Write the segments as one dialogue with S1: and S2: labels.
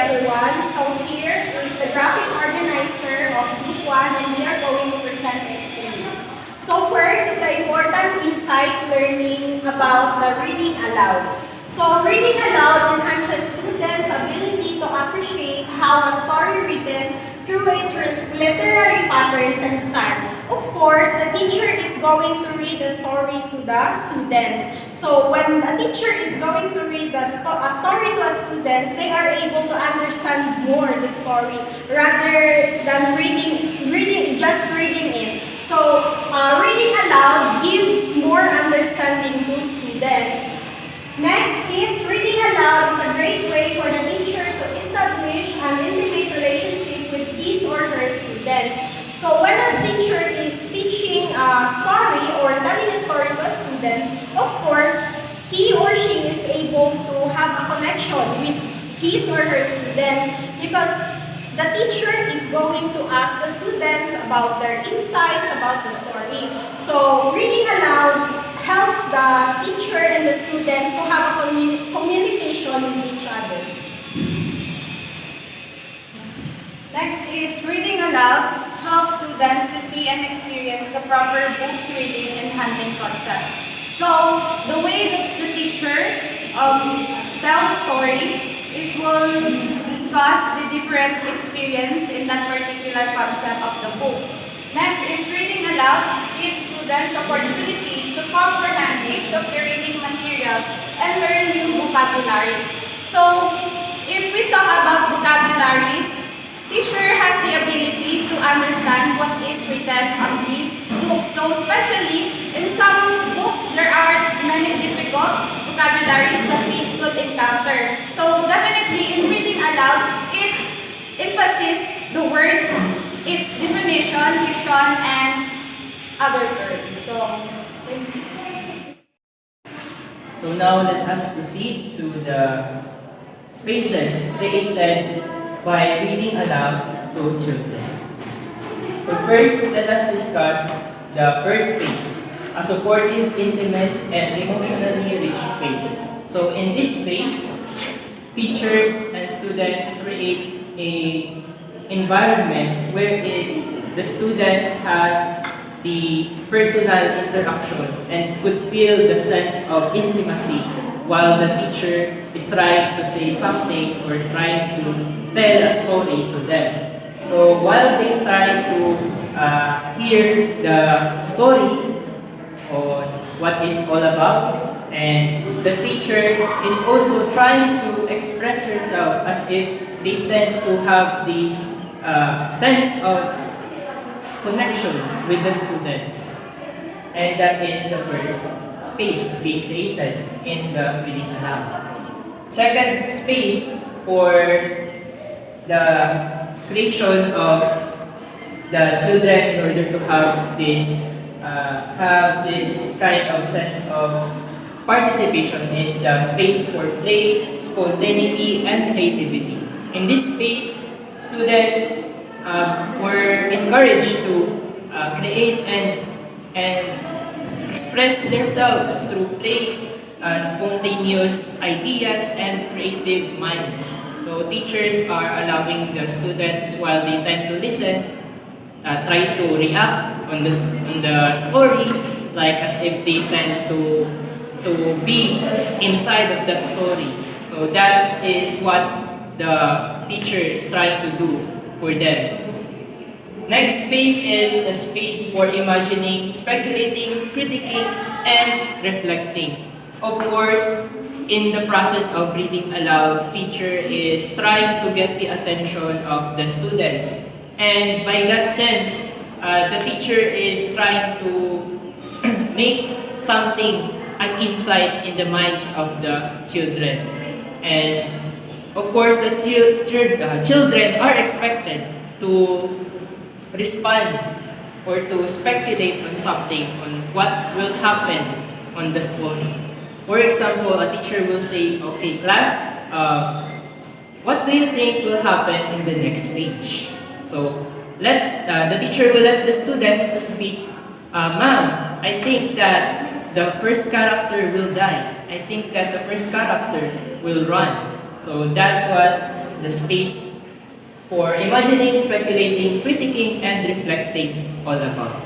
S1: everyone. So here is the graphic organizer of Group 1 and we are going to present it to you. So first is the important insight learning about the reading aloud. So reading aloud enhances students' ability to appreciate how a story written through its literary patterns and style. Of course, the teacher is going to read the story to the students. So when a teacher is going to read a story to a students, they are able to understand more the story rather than just reading it. So reading aloud gives more understanding to students. Next is reading aloud is a great way for the teacher to establish an intimate relationship with his or her students. So when a teacher is teaching a story or telling a story to a student, of course, he or she is able to have a connection with his or her students because the teacher is going to ask the students about their insights about the story. So reading aloud helps the teacher and the students to have a communication with each other.
S2: Next is reading aloud helps students to see and experience the proper books reading and handling concepts. So the way that the teacher tells the story, it will discuss the different experience in that particular concept of the book. Next is reading aloud gives students opportunity to comprehend each of the reading materials and learn new vocabularies. So if we talk about vocabularies, teacher has the ability to understand what is written on the book. So especially in some books, there are many difficult vocabularies that we could encounter. So definitely in reading aloud, it emphasizes the word, its definition, diction, and other terms.
S3: So now let us proceed to the spaces created by reading aloud to children. So first, let us discuss the first space, a supportive, intimate, and emotionally rich space. So in this space, teachers and students create a environment where the students have the personal interaction and could feel the sense of intimacy while the teacher is trying to say something or trying to tell a story to them. So while they try to hear the story on what it's all about, and the teacher is also trying to express herself as if they tend to have this sense of connection with the students. And that is the first space being created in the reading aloud. Second space for the creation of the children in order to have this kind of sense of participation is the space for play, spontaneity, and creativity. In this space, students were encouraged to create and express themselves through plays, spontaneous ideas, and creative minds. So teachers are allowing the students, while they tend to listen, try to react on the story, like as if they tend to be inside of that story. So that is what the teacher is trying to do for them. Next space is the space for imagining, speculating, critiquing, and reflecting. Of course, in the process of reading aloud, teacher is trying to get the attention of the students. And by that sense, the teacher is trying to make something, an insight in the minds of the children. And of course, the children are expected to respond or to speculate on something, on what will happen on the story. For example, a teacher will say, okay, class, what do you think will happen in the next page? So the teacher will let the students to speak. Ma'am, I think that the first character will die. I think that the first character will run. So that's what the space for imagining, speculating, critiquing, and reflecting all about.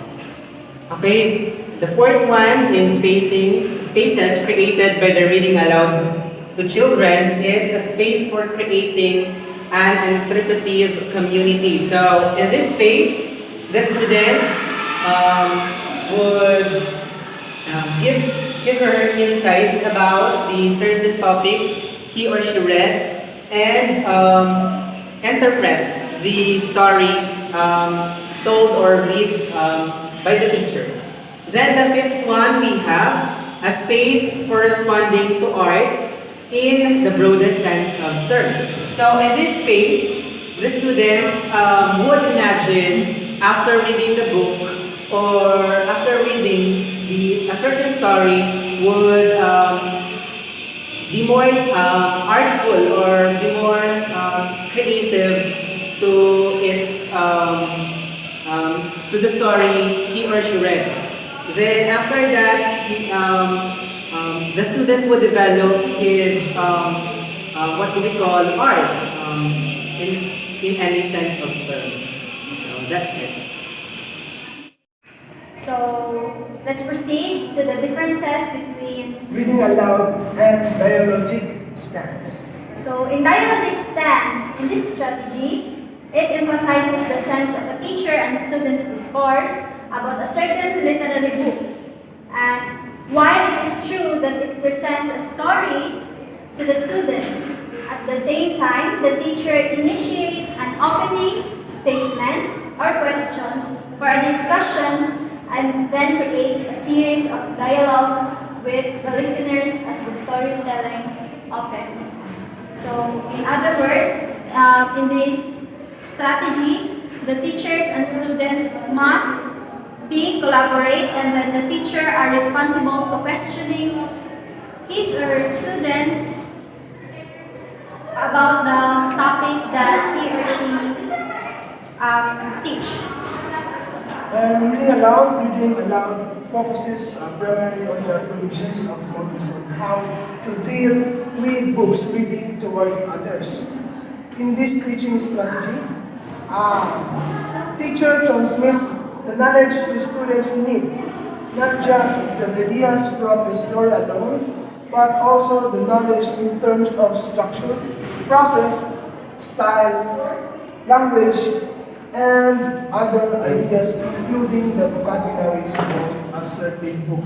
S4: Okay, the fourth one in spaces created by the reading aloud to children is a space for creating an interpretive community. So in this space, the students would give his or her insights about the certain topic he or she read and interpret the story told or read by the teacher. Then the fifth one, we have a space corresponding to art in the broadest sense of terms. So in this space, the students would imagine after reading the book or after reading a certain story would be more artful or be more creative to its to the story he or she read. Then after that, the student would develop his what do we call art in any sense of term. So that's it.
S1: So let's proceed to the differences between.
S5: Reading aloud and dialogic stance.
S1: So in dialogic stance, in this strategy, it emphasizes the sense of a teacher and student's discourse about a certain literary book. And while it is true that it presents a story to the students, at the same time, the teacher initiates an opening statements or questions for a discussions and then creates a series of dialogues with the listeners as the storytelling opens. So, in other words, in this strategy, the teachers and students must collaborate, and then the teacher are responsible for questioning his or her students about the topic that he or she teach.
S5: And reading aloud focuses primarily on the provisions of models on how to deal with books reading towards others. In this teaching strategy, teacher transmits the knowledge the students need, not just the ideas from the story alone, but also the knowledge in terms of structure, process, style, language, and other ideas, including the vocabularies of a certain book.